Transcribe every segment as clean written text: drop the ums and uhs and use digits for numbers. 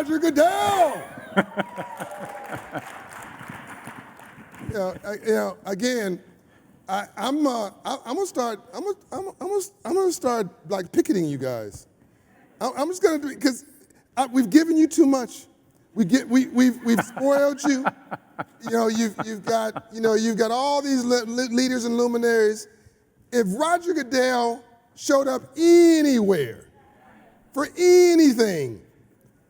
Roger Goodell. Again, I'm gonna start like picketing you guys. I'm just gonna do it because we've given you too much. We've spoiled you. You've got all these leaders and luminaries. If Roger Goodell showed up anywhere for anything,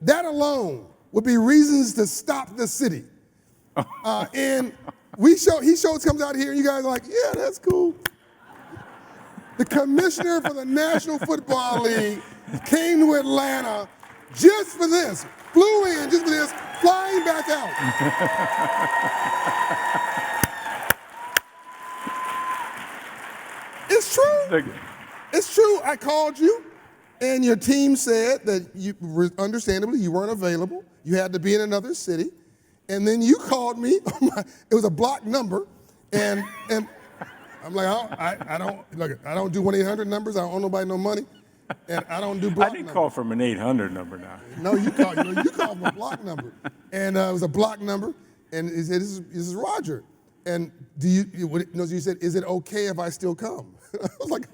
that alone would be reasons to stop the city. And he comes out here, and you guys are like, yeah, that's cool. The commissioner for the National Football League came to Atlanta just for this, flew in just for this, flying back out. It's true. It's true. I called you, and your team said that understandably, you weren't available. You had to be in another city. And then you called me. It was a blocked number, and I'm like, I don't do 1-800 numbers. I don't owe nobody no money, and I don't do block. I didn't call from an 800 number now. No, you called from a block number, and it was a block number, and he said, "This is Roger." And you said, "Is it okay if I still come?" I was like,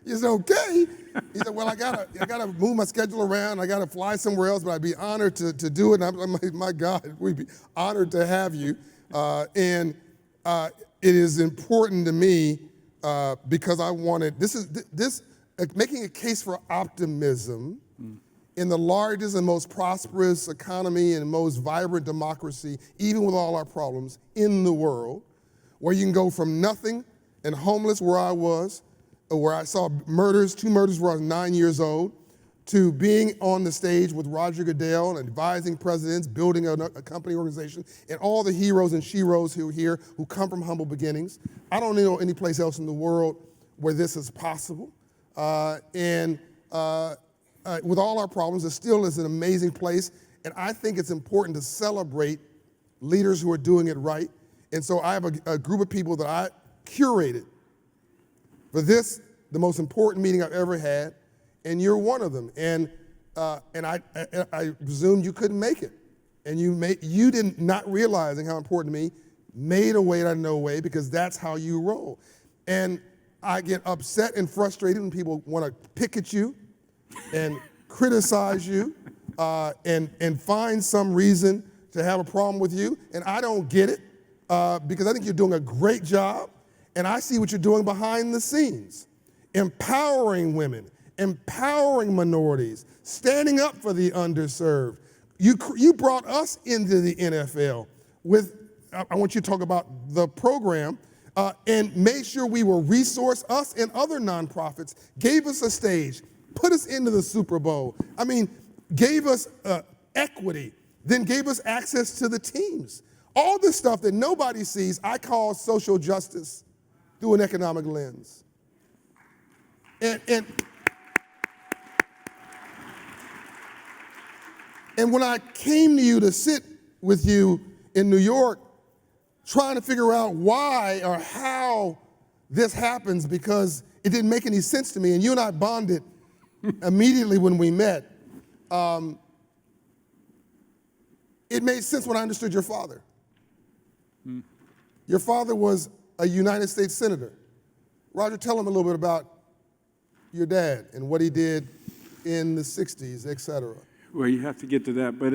"Is it okay?" He said, "Well, I gotta move my schedule around. I gotta fly somewhere else, but I'd be honored to do it." And I'm like, "My God, we'd be honored to have you." And it is important to me because I wanted making a case for optimism in the largest and most prosperous economy and most vibrant democracy, even with all our problems in the world, where you can go from nothing and homeless where I was, where I saw murders, 2 murders where I was 9 years old, to being on the stage with Roger Goodell and advising presidents, building a company organization, and all the heroes and sheroes who are here who come from humble beginnings. I don't know any place else in the world where this is possible. With all our problems, it still is an amazing place. And I think it's important to celebrate leaders who are doing it right. And so I have a group of people that I curated for this, the most important meeting I've ever had, and you're one of them. And I presumed you couldn't make it. And you didn't, not realizing how important to me, made a way out of no way, because that's how you roll. And I get upset and frustrated when people want to pick at you and criticize you and find some reason to have a problem with you. And I don't get it because I think you're doing a great job. And I see what you're doing behind the scenes, empowering women, empowering minorities, standing up for the underserved. You brought us into the NFL with, I want you to talk about the program, and made sure we were resourced, us and other nonprofits, gave us a stage, put us into the Super Bowl. I mean, gave us equity, then gave us access to the teams. All this stuff that nobody sees, I call social justice through an economic lens. And when I came to you to sit with you in New York, trying to figure out why or how this happens, because it didn't make any sense to me, and you and I bonded immediately when we met. It made sense when I understood your father. Your father was a United States Senator. Roger, tell him a little bit about your dad and what he did in the 60s, et cetera. Well, you have to get to that, but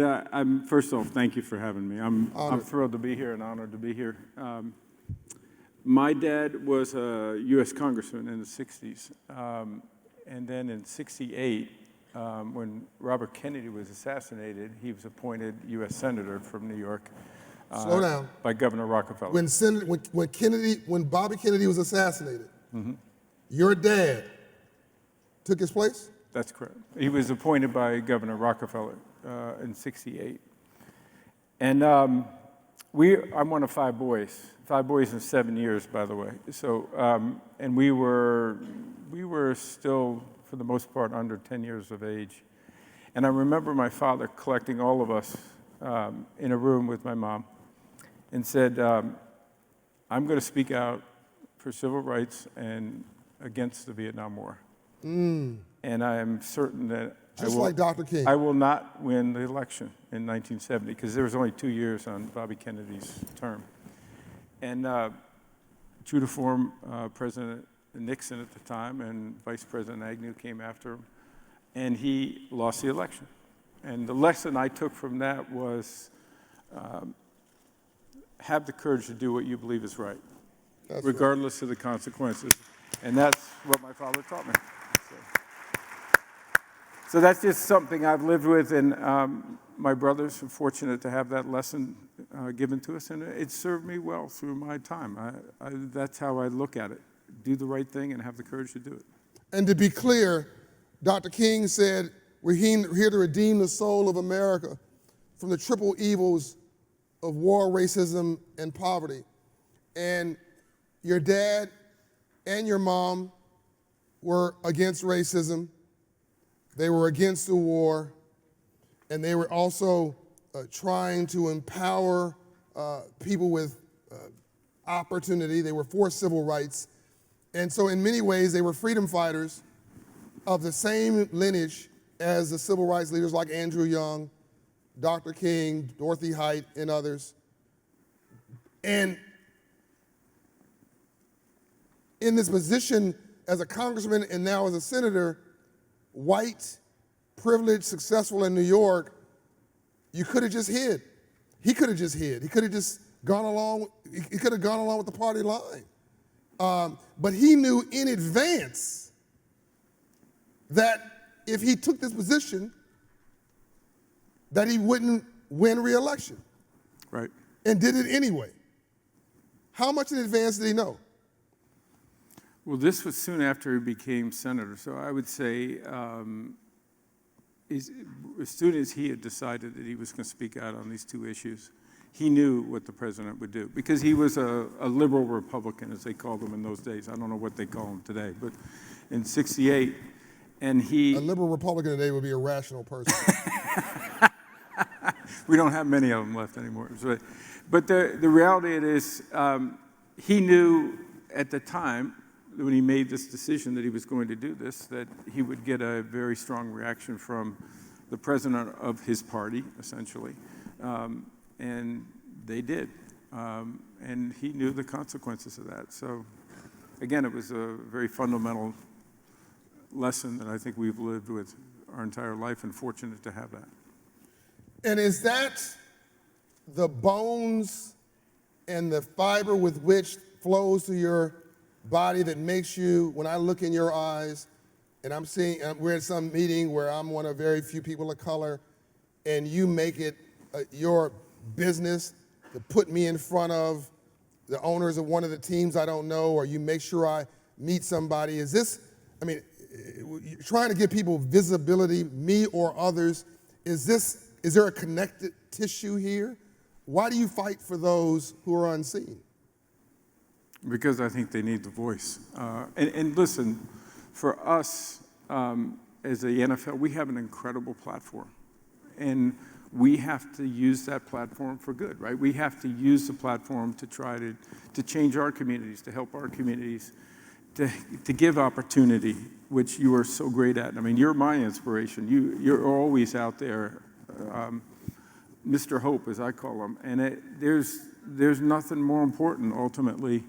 first off, thank you for having me. I'm thrilled to be here and honored to be here. My dad was a U.S. congressman in the 60s, and then in 68, when Robert Kennedy was assassinated, he was appointed U.S. Senator from New York. Slow down. By Governor Rockefeller. When Bobby Kennedy was assassinated, your dad took his place? That's correct. He was appointed by Governor Rockefeller in 68. And I'm one of 5 boys. 5 boys in 7 years, by the way. So, and we were still, for the most part, under 10 years of age. And I remember my father collecting all of us in a room with my mom and said, I'm going to speak out for civil rights and against the Vietnam War. And I am certain that Just like Dr. King. I will not win the election in 1970 because there was only 2 years on Bobby Kennedy's term. And true to form, President Nixon at the time and Vice President Agnew came after him, and he lost the election. And the lesson I took from that was have the courage to do what you believe is right, regardless of the consequences. And that's what my father taught me. So that's just something I've lived with, and my brothers are fortunate to have that lesson given to us, and it served me well through my time. That's how I look at it. Do the right thing and have the courage to do it. And to be clear, Dr. King said, we're here to redeem the soul of America from the triple evils of war, racism, and poverty. And your dad and your mom were against racism. They were against the war, and they were also trying to empower people with opportunity. They were for civil rights. And so in many ways, they were freedom fighters of the same lineage as the civil rights leaders like Andrew Young, Dr. King, Dorothy Height, and others. And in this position as a congressman and now as a senator, white, privileged, successful in New York, you could have just hid. He could have just hid. He could have just gone along. He could have gone along with the party line. But he knew in advance that if he took this position, that he wouldn't win re-election. Right. And did it anyway. How much in advance did he know? Well, this was soon after he became senator, so I would say as soon as he had decided that he was going to speak out on these two issues, he knew what the president would do because he was a liberal Republican, as they called them in those days. I don't know what they call them today, but in '68, and he... A liberal Republican today would be a rational person. We don't have many of them left anymore. But the reality it is, he knew at the time when he made this decision that he was going to do this, that he would get a very strong reaction from the president of his party, essentially. And they did. And he knew the consequences of that. So, again, it was a very fundamental lesson that I think we've lived with our entire life and fortunate to have that. And is that the bones and the fiber with which flows through your body that makes you, when I look in your eyes, and I'm seeing, we're at some meeting where I'm one of very few people of color, and you make it your business to put me in front of the owners of one of the teams I don't know, or you make sure I meet somebody. Is this, I mean, trying to give people visibility, me or others, is there a connected tissue here? Why do you fight for those who are unseen? Because I think they need the voice. And listen, for us as the NFL, we have an incredible platform. And we have to use that platform for good, right? We have to use the platform to try to change our communities, to help our communities, to give opportunity, which you are so great at. I mean, you're my inspiration. You're always out there, Mr. Hope, as I call him. And there's nothing more important, ultimately,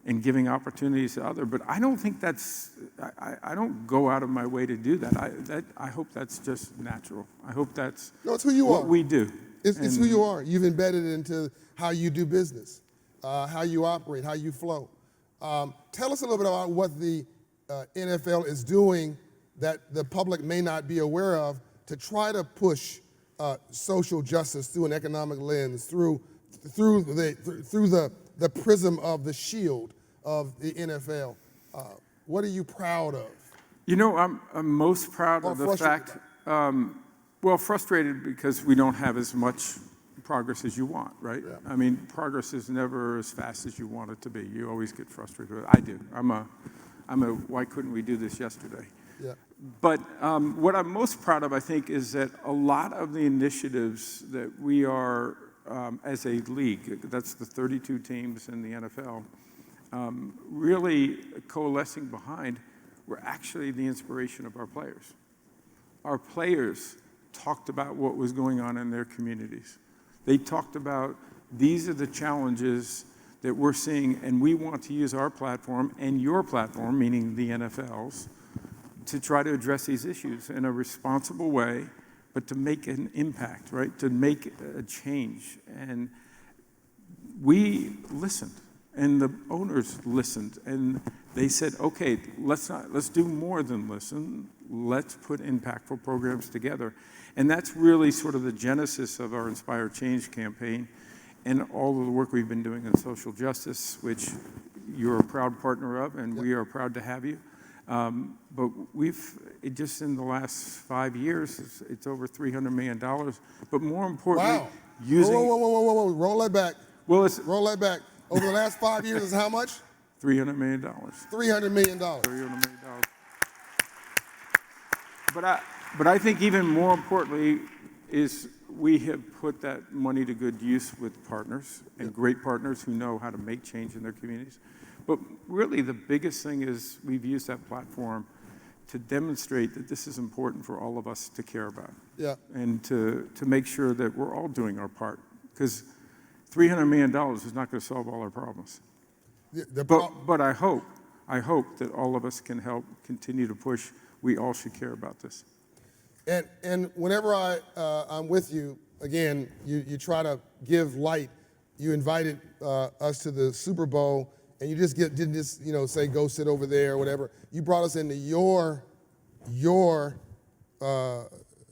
in giving opportunities to others. But I don't think I don't go out of my way to do that. I hope that's just natural. I hope that's it's who you what are. we do. It's who you are. You've embedded it into how you do business, how you operate, how you flow. Tell us a little bit about what the NFL is doing that the public may not be aware of to try to push social justice through an economic lens, through the prism of the shield of the NFL. What are you proud of? You know, I'm most proud of the fact, frustrated because we don't have as much progress as you want, right? Yeah. I mean, progress is never as fast as you want it to be. You always get frustrated with it. I do. I'm a why couldn't we do this yesterday? Yeah. But what I'm most proud of, I think, is that a lot of the initiatives that we are, as a league, that's the 32 teams in the NFL, really coalescing behind were actually the inspiration of our players. our players talked about what was going on in their communities. They talked about, these are the challenges that we're seeing, and we want to use our platform and your platform, meaning the NFL's, to try to address these issues in a responsible way, but to make an impact, right? To make a change. And we listened, and the owners listened, and they said, okay, let's do more than listen. Let's put impactful programs together. And that's really sort of the genesis of our Inspire Change campaign and all of the work we've been doing in social justice, which you're a proud partner of, and we are proud to have you. But just in the last 5 years, it's over $300 million. But more importantly, Wow. using... Whoa. Roll that back. Well, it's Roll that back. Over the last 5 years is how much? $300 million. $300 million. $300 million. But I think even more importantly is we have put that money to good use with partners, and great partners who know how to make change in their communities. But really the biggest thing is we've used that platform to demonstrate that this is important for all of us to care about. Yeah. And to make sure that we're all doing our part. Because $300 million is not going to solve all our problems. But I hope that all of us can help continue to push. We all should care about this. And whenever I'm with you, again, you try to give light. You invited us to the Super Bowl, and you just didn't just say go sit over there or whatever. You brought us into your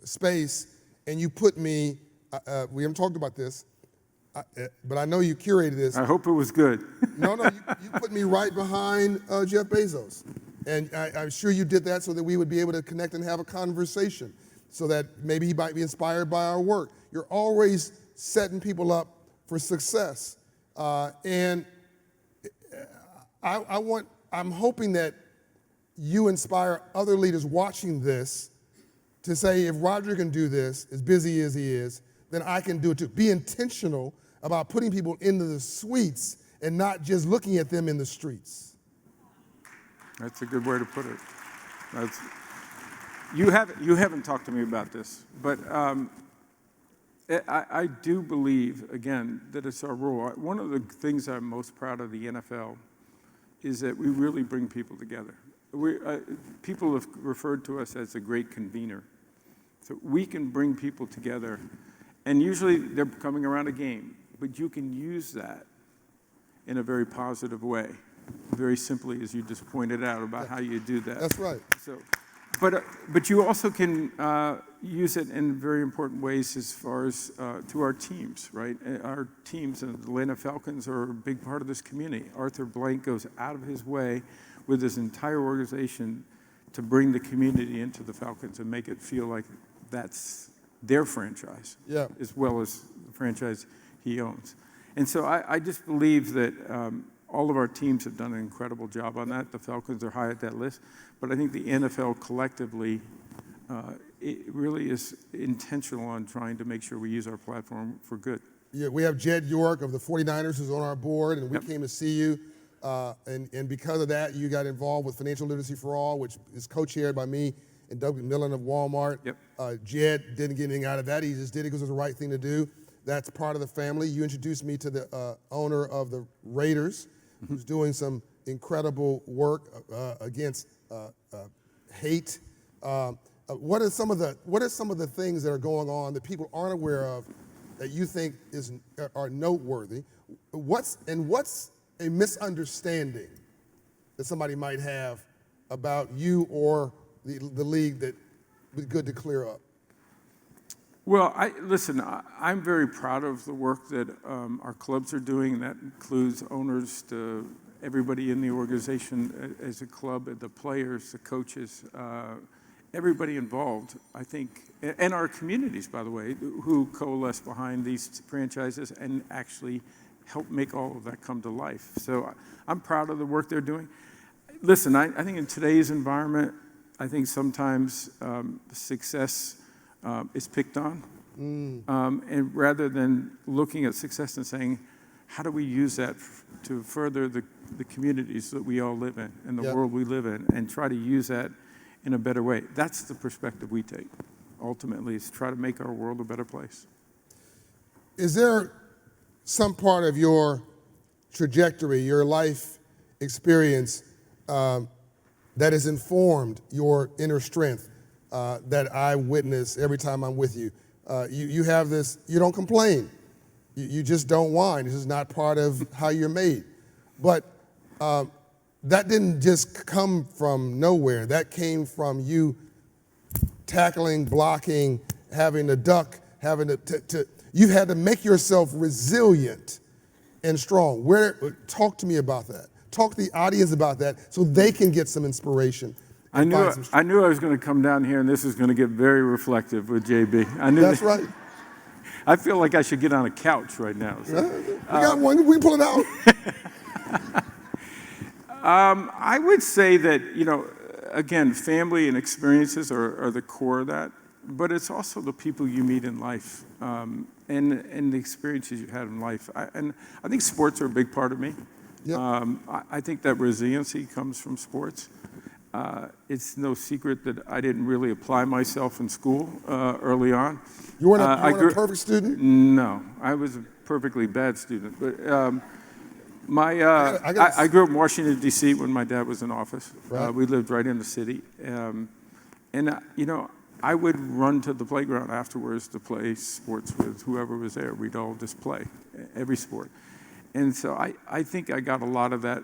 space, and you put me. We haven't talked about this, but I know you curated this. I hope it was good. No, you put me right behind Jeff Bezos. And I'm sure you did that so that we would be able to connect and have a conversation, so that maybe he might be inspired by our work. You're always setting people up for success. And I'm hoping that you inspire other leaders watching this to say, if Roger can do this, as busy as he is, then I can do it too. Be intentional about putting people into the suites and not just looking at them in the streets. That's a good way to put it. You haven't talked to me about this, but I do believe, again, that it's our role. One of the things I'm most proud of the NFL is that we really bring people together. People have referred to us as a great convener. So we can bring people together, and usually they're coming around a game, but you can use that in a very positive way. Very simply, as you just pointed out about how you do that. That's right. So, but you also can use it in very important ways as far as to our teams, right? Our teams, and the Atlanta Falcons are a big part of this community. Arthur Blank goes out of his way with his entire organization to bring the community into the Falcons and make it feel like that's their franchise, as well as the franchise he owns. And so I just believe that all of our teams have done an incredible job on that. The Falcons are high at that list. But I think the NFL collectively, it really is intentional on trying to make sure we use our platform for good. Yeah, we have Jed York of the 49ers who's on our board, and we came to see you. And because of that, you got involved with Financial Literacy for All, which is co-chaired by me and Doug McMillan of Walmart. Jed didn't get anything out of that. He just did it because it was the right thing to do. That's part of the family. You introduced me to the owner of the Raiders, who's doing some incredible work against hate. What are some of the things that are going on that people aren't aware of that you think are noteworthy? What's a misunderstanding that somebody might have about you or the league that would be good to clear up? Well, I'm very proud of the work that our clubs are doing. That includes owners to everybody in the organization as a club, the players, the coaches, everybody involved, I think, and our communities, by the way, who coalesce behind these franchises and actually help make all of that come to life. So I'm proud of the work they're doing. Listen, I think in today's environment, I think sometimes success is picked on. And rather than looking at success and saying, how do we use that to further the communities that we all live in and the world we live in, and try to use that in a better way. That's the perspective we take, ultimately, is try to make our world a better place. Is there some part of your trajectory, your life experience, that has informed your inner strength that I witness every time I'm with you? You have this, you don't complain. You just don't whine. This is not part of how you're made. But that didn't just come from nowhere. That came from you tackling, blocking, having to duck, having to you've had to make yourself resilient and strong. Talk to me about that. Talk to the audience about that so they can get some inspiration. I knew I was going to come down here and this is going to get very reflective with JB. I knew That's right. I feel like I should get on a couch right now. So. We got one. We can pull it out. I would say that, again, family and experiences are the core of that, but it's also the people you meet in life and the experiences you had in life. And I think sports are a big part of me. Yep. I think that resiliency comes from sports. It's no secret that I didn't really apply myself in school early on. You weren't a perfect student? No, I was a perfectly bad student. But I grew up in Washington, D.C. when my dad was in office. Right. We lived right in the city. I would run to the playground afterwards to play sports with whoever was there. We'd all just play, every sport. And so I think I got a lot of that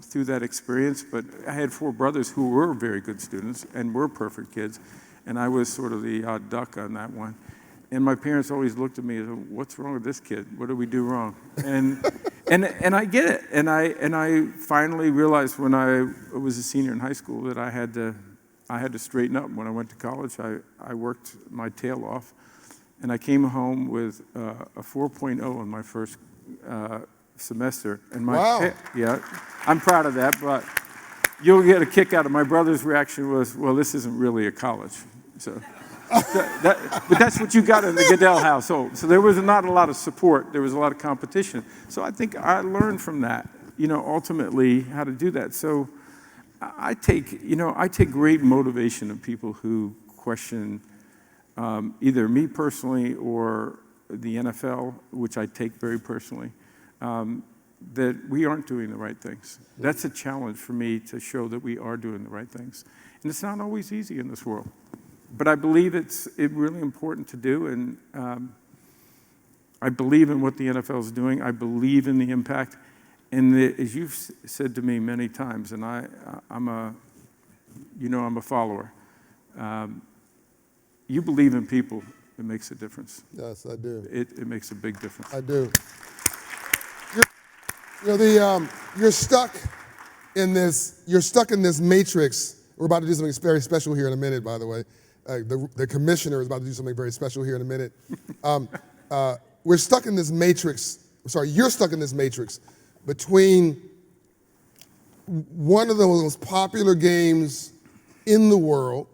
through that experience, but I had 4 brothers who were very good students and were perfect kids, and I was sort of the odd duck on that one. And my parents always looked at me and said, "What's wrong with this kid? What did we do wrong?" And I get it. And I finally realized when I was a senior in high school that I had to straighten up. When I went to college, I worked my tail off, and I came home with a 4.0 in my first semester. And wow. Yeah, I'm proud of that, but you'll get a kick out of my brother's reaction was, well, this isn't really a college. But that's what you got in the Goodell household. So there was not a lot of support. There was a lot of competition. So I think I learned from that, ultimately how to do that. So I take great motivation of people who question either me personally or the NFL, which I take very personally, that we aren't doing the right things. That's a challenge for me to show that we are doing the right things. And it's not always easy in this world. But I believe it's really important to do, and I believe in what the NFL is doing. I believe in the impact. And as you've said to me many times, and I'm a follower, you believe in people, it makes a difference. Yes, I do. It makes a big difference. I do. You're stuck in this matrix. We're about to do something very special here in a minute, by the way. The commissioner is about to do something very special here in a minute. We're stuck in this matrix. Sorry, you're stuck in this matrix between one of the most popular games in the world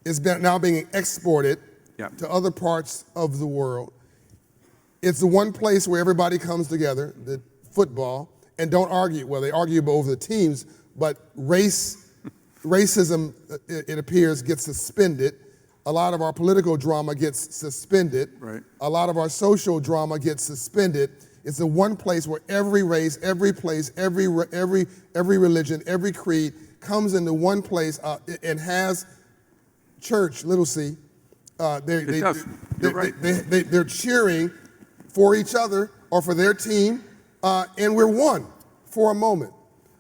is now being exported to other parts of the world. It's the one place where everybody comes together, the football, and don't argue. Well, they argue over the teams, but racism, it appears, gets suspended. A lot of our political drama gets suspended. Right. A lot of our social drama gets suspended. It's the one place where every race, every place, every religion, every creed comes into one place and has church, little c. They're cheering for each other or for their team, and we're one for a moment.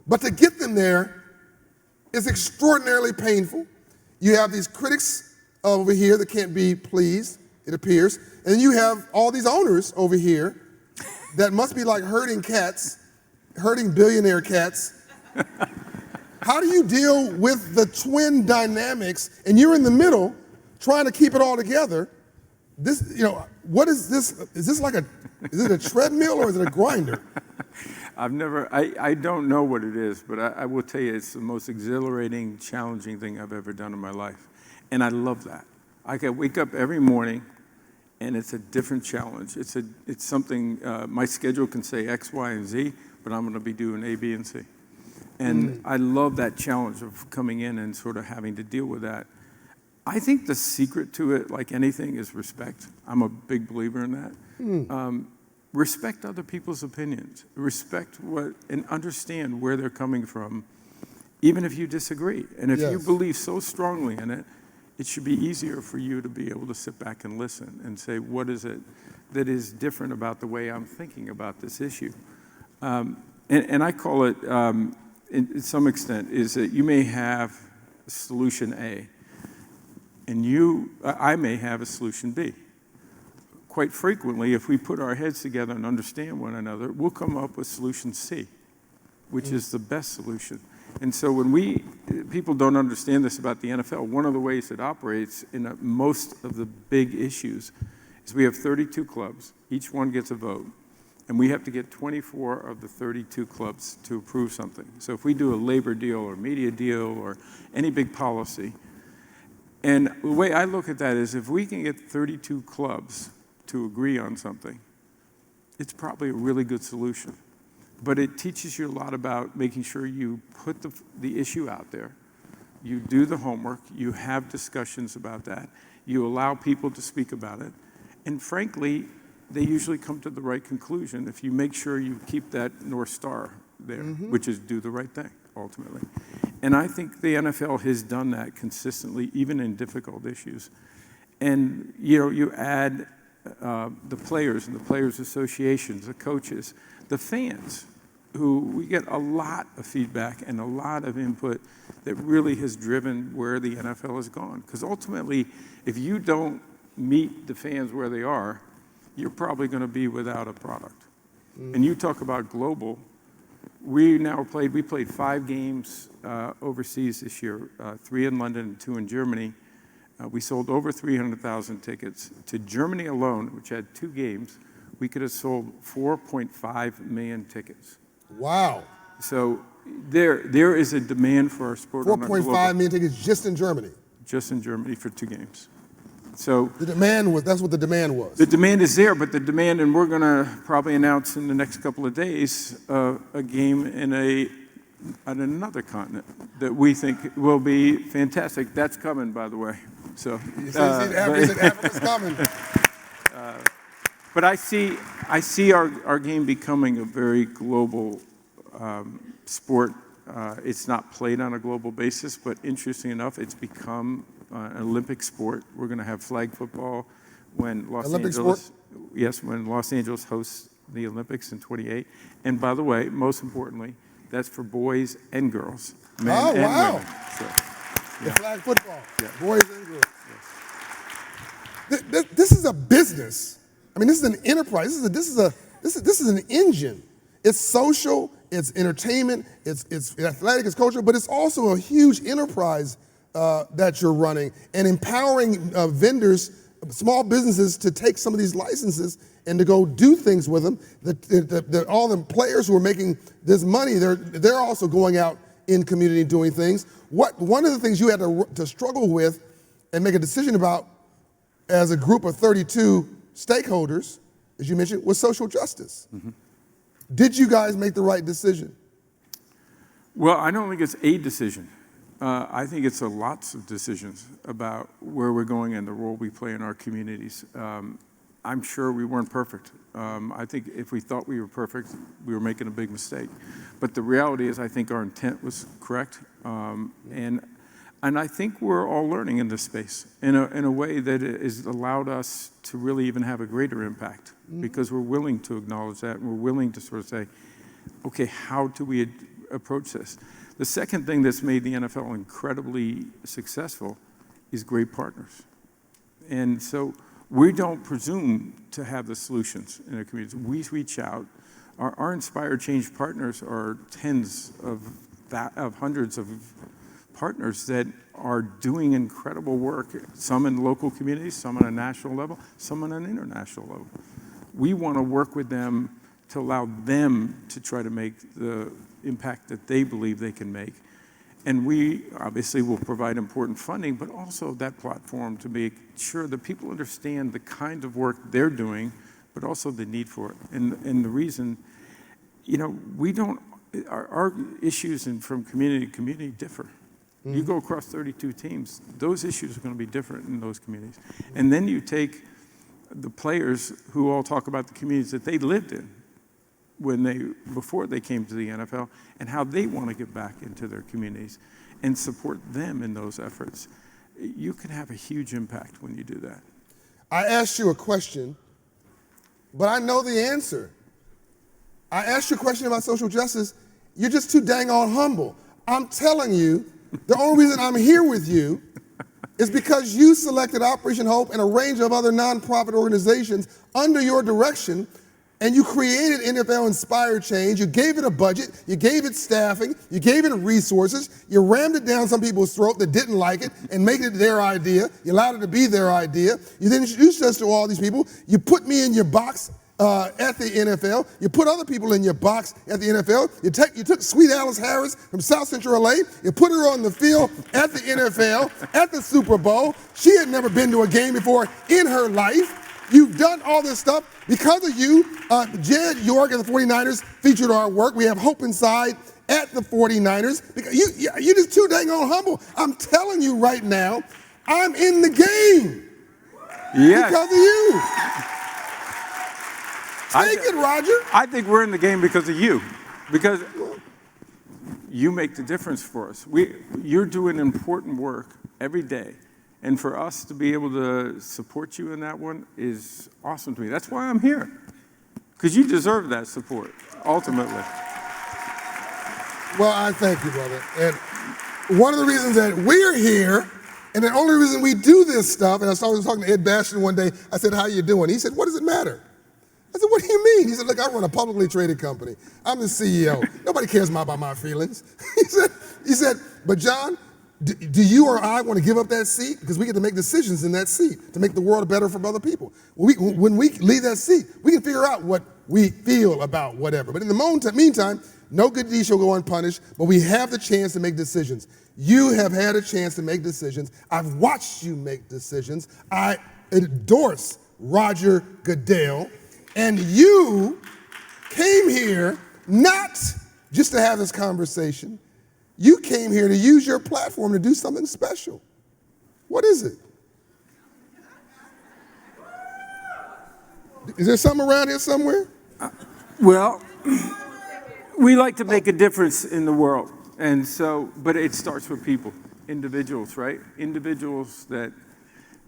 But to get them there is extraordinarily painful. You have these critics over here that can't be pleased, it appears, and then you have all these owners over here that must be like herding cats, herding billionaire cats. How do you deal with the twin dynamics, and you're in the middle trying to keep it all together? What is this? Is it a treadmill or is it a grinder? I don't know what it is, but I will tell you it's the most exhilarating, challenging thing I've ever done in my life. And I love that. I can wake up every morning and it's a different challenge. It's something, my schedule can say X, Y, and Z, but I'm going to be doing A, B, and C. And I love that challenge of coming in and sort of having to deal with that. I think the secret to it, like anything, is respect. I'm a big believer in that. Respect other people's opinions. Respect and understand where they're coming from, even if you disagree. And if you believe so strongly in it, it should be easier for you to be able to sit back and listen and say, what is it that is different about the way I'm thinking about this issue? And I call it, in some extent, is that you may have solution A, and I may have a solution B. Quite frequently, if we put our heads together and understand one another, we'll come up with solution C, which is the best solution. And so when people don't understand this about the NFL, one of the ways it operates in most of the big issues is we have 32 clubs. Each one gets a vote. And we have to get 24 of the 32 clubs to approve something. So if we do a labor deal or media deal or any big policy, and the way I look at that is if we can get 32 clubs to agree on something, it's probably a really good solution. But it teaches you a lot about making sure you put the issue out there, you do the homework, you have discussions about that, you allow people to speak about it, and frankly, they usually come to the right conclusion if you make sure you keep that North Star there, which is do the right thing, ultimately. And I think the NFL has done that consistently, even in difficult issues. And, you add the players and the players' associations, the coaches, the fans, who we get a lot of feedback and a lot of input that really has driven where the NFL has gone. Because ultimately, if you don't meet the fans where they are, you're probably going to be without a product. And you talk about global. We played 5 games overseas this year, 3 in London and 2 in Germany. We sold over 300,000 tickets. To Germany alone, which had 2 games, we could have sold 4.5 million tickets. Wow. So there is a demand for our sport. 4.5 million tickets just in Germany. Just in Germany for 2 games. So that's what the demand was. The demand is there, but the demand, and we're going to probably announce in the next couple of days a game on another continent that we think will be fantastic. That's coming, by the way. So Africa's coming. But I see our game becoming a very global sport. It's not played on a global basis, but interesting enough, it's become an Olympic sport. We're going to have flag football when Los Angeles hosts the Olympics in 28. And by the way, most importantly, that's for boys and girls, men and women. So, the flag football, boys and girls. Yes. This is a business. I mean, this is an enterprise. This is an engine. It's social, it's entertainment, it's athletic, it's cultural, but it's also a huge enterprise that you're running and empowering vendors, small businesses to take some of these licenses and to go do things with them. All the players who are making this money, they're also going out in community doing things. One of the things you had to struggle with and make a decision about as a group of 32 stakeholders, as you mentioned, was social justice. Did you guys make the right decision? Well, I don't think it's a decision. I think it's lots of decisions about where we're going and the role we play in our communities. I'm sure we weren't perfect. I think if we thought we were perfect, we were making a big mistake. But the reality is I think our intent was correct. And I think we're all learning in this space in a way that has allowed us to really even have a greater impact because we're willing to acknowledge that and we're willing to sort of say, okay, how do we approach this? The second thing that's made the NFL incredibly successful is great partners. And so we don't presume to have the solutions in our communities. We reach out. Our Inspired Change partners are tens of hundreds of partners that are doing incredible work, some in local communities, some on a national level, some on an international level. We want to work with them to allow them to try to make the impact that they believe they can make. And we obviously will provide important funding, but also that platform to make sure that people understand the kind of work they're doing, but also the need for it. And the reason, we don't our issues from community to community differ. You go across 32 teams, those issues are going to be different in those communities. And then you take the players who all talk about the communities that they lived in before they came to the NFL, and how they want to get back into their communities and support them in those efforts. You can have a huge impact when you do that. I asked you a question, but I know the answer. I asked you a question about social justice. You're just too dang on humble. I'm telling you, the only reason I'm here with you is because you selected Operation Hope and a range of other nonprofit organizations under your direction, and you created NFL Inspired Change. You gave it a budget, you gave it staffing, you gave it resources, you rammed it down some people's throat that didn't like it and made it their idea. You allowed it to be their idea. You then introduced us to all these people. You put me in your box at the NFL. You put other people in your box at the NFL. You took Sweet Alice Harris from South Central LA. You put her on the field at the NFL, at the Super Bowl. She had never been to a game before in her life. You've done all this stuff. Because of you, Jed York and the 49ers featured our work. We have Hope Inside at the 49ers. Because you're just too dang on humble. I'm telling you right now, I'm in the game. Yes. Because of you. Take it, Roger. I think we're in the game because of you, because you make the difference for us. You're doing important work every day, and for us to be able to support you in that one is awesome to me. That's why I'm here, because you deserve that support, ultimately. Well, I thank you, brother. And one of the reasons that we're here, and the only reason we do this stuff, and I was talking to Ed Bastian one day, I said, how you doing? He said, what does it matter? I said, what do you mean? He said, look, I run a publicly traded company. I'm the CEO. Nobody cares about my feelings. He said, but John, do you or I want to give up that seat? Because we get to make decisions in that seat to make the world better for other people. When we leave that seat, we can figure out what we feel about whatever. But in the meantime, no good deed shall go unpunished, but we have the chance to make decisions. You have had a chance to make decisions. I've watched you make decisions. I endorse Roger Goodell. And you came here not just to have this conversation. You came here to use your platform to do something special. What is it? Is there something around here somewhere? Well, we like to make a difference in the world. And so, but it starts with people, individuals, right? Individuals that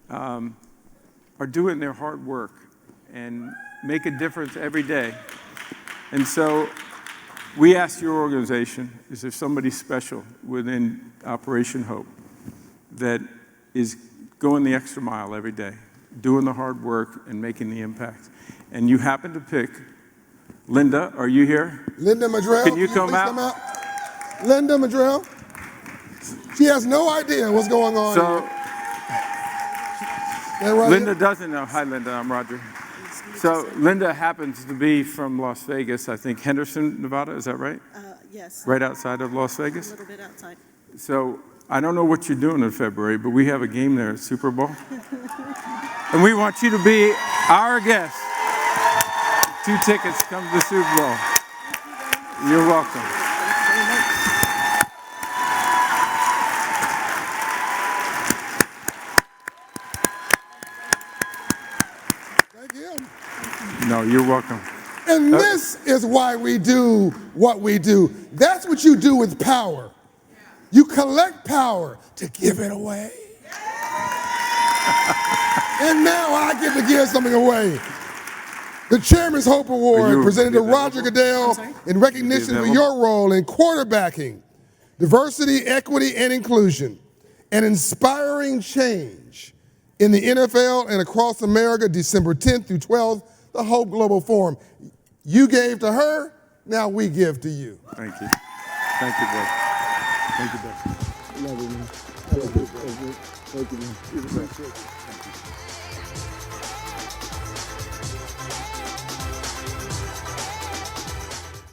are doing their hard work and make a difference every day. And so we asked your organization, is there somebody special within Operation Hope that is going the extra mile every day, doing the hard work and making the impact? And you happen to pick Linda. Are you here? Linda Madrell. Can you come out? Linda Madrell. She has no idea what's going on. So right Linda here? doesn't know. Hi, Linda. I'm Roger. So Linda happens to be from Las Vegas, I think Henderson, Nevada, is that right? Yes. Right outside of Las Vegas? A little bit outside. So I don't know what you're doing in February, but we have a game there at Super Bowl. And we want you to be our guest. 2 tickets, come to the Super Bowl. You're welcome. No, you're welcome. And this is why we do what we do. That's what you do with power. You collect power to give it away. And now I get to give something away. The Chairman's Hope Award presented to Roger Goodell in recognition for your role in quarterbacking diversity, equity, and inclusion, and inspiring change in the NFL and across America, December 10th through 12th, the Hope Global Forum. You gave to her, now we give to you. Thank you. Thank you, brother. Thank you, brother. Love you, man. Thank you, man. Thank you, man.